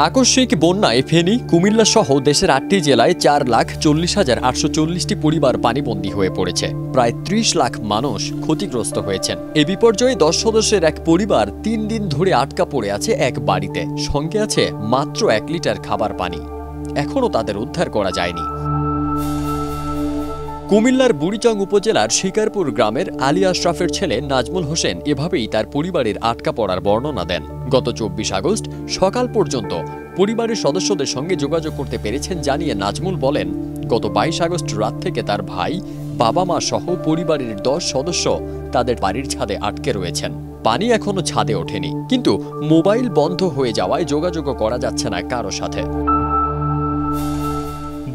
আকস্মিক বন্যায় ফেনী, কুমিল্লা সহ দেশের ৮টি জেলায় 4,40,840টি পরিবার পানিবন্দী হয়ে পড়েছে। প্রায় ৩০ লাখ মানুষ ক্ষতিগ্রস্ত হয়েছেন। এই বিপর্যয়ে ১০ সদস্যের এক পরিবার ৩ দিন ধরে আটকা পড়ে আছে এক বাড়িতে। সঙ্গে আছে মাত্র ১ লিটার খাবার পানি। এখনও তাদের উদ্ধার করা যায়নি। কুমিল্লার বুড়িচং উপজেলার শিকারপুর গ্রামের আলী আশরাফের ছেলে নাজমুল হোসেন এভাবেই তার পরিবারের আটকা পড়ার বর্ণনা দেন। গত ২৪ আগস্ট সকাল পর্যন্ত পরিবারের সদস্যদের সঙ্গে যোগাযোগ করতে পেরেছেন জানিয়ে নাজমুল বলেন, গত ২২ আগস্ট রাত থেকে তার ভাই, বাবা মা সহ পরিবারের ১০ সদস্য তাদের বাড়ির ছাদে আটকে রয়েছেন। পানি এখনো ছাদে ওঠেনি, কিন্তু মোবাইল বন্ধ হয়ে যাওয়ায় যোগাযোগও করা যাচ্ছে না কারো সাথে।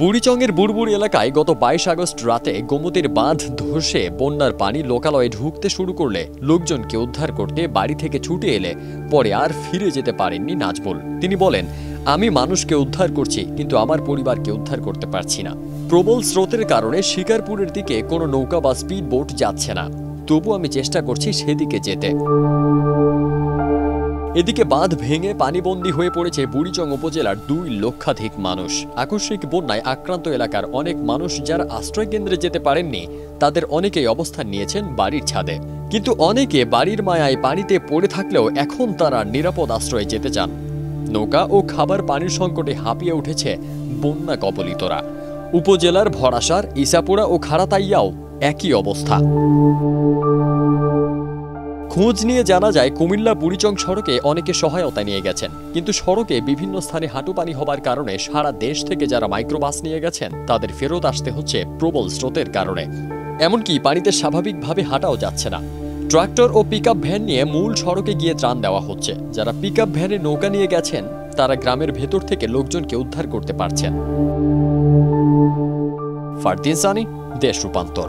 বুড়িচংয়ের বুড়বুড় এলাকায় গত ২২ আগস্ট রাতে গোমতীর বাঁধ ধসে বন্যার পানি লোকালয়ে ঢুকতে শুরু করলে লোকজনকে উদ্ধার করতে বাড়ি থেকে ছুটে এলে পরে আর ফিরে যেতে পারেননি নাজমুল। তিনি বলেন, আমি মানুষকে উদ্ধার করছি, কিন্তু আমার পরিবারকে উদ্ধার করতে পারছি না। প্রবল স্রোতের কারণে শিকারপুরের দিকে কোনো নৌকা বা স্পিড বোট যাচ্ছে না। তবু আমি চেষ্টা করছি সেদিকে যেতে। এদিকে বাঁধ ভেঙে পানিবন্দী হয়ে পড়েছে বুড়িচং উপজেলার ২ লক্ষাধিক মানুষ। আকস্মিক বন্যায় আক্রান্ত এলাকার অনেক মানুষ যারা আশ্রয় কেন্দ্রে যেতে পারেননি, তাদের অনেকেই অবস্থান নিয়েছেন বাড়ির ছাদে। কিন্তু অনেকে বাড়ির মায়ায় পানিতে পড়ে থাকলেও এখন তারা নিরাপদ আশ্রয়ে যেতে চান। নৌকা ও খাবার পানির সংকটে হাঁপিয়ে উঠেছে বন্যা কবলিতরা। উপজেলার ভরাসার, ইসাপুরা ও খাড়াতাইয়াও একই অবস্থা। খোঁজ নিয়ে জানা যায়, কুমিল্লা বুড়িচং সড়কে অনেকে সহায়তা নিয়ে গেছেন, কিন্তু সড়কে বিভিন্ন স্থানে হাঁটু পানি হবার কারণে সারা দেশ থেকে যারা মাইক্রোবাস নিয়ে গেছেন তাদের ফেরত আসতে হচ্ছে প্রবল স্রোতের কারণে। এমনকি পানিতে স্বাভাবিকভাবে হাঁটাও যাচ্ছে না। ট্রাক্টর ও পিকআপ ভ্যান নিয়ে মূল সড়কে গিয়ে ত্রাণ দেওয়া হচ্ছে। যারা পিকআপ ভ্যানে নৌকা নিয়ে গেছেন তারা গ্রামের ভেতর থেকে লোকজনকে উদ্ধার করতে পারছেন। ফারদিন সানি, দেশ রূপান্তর।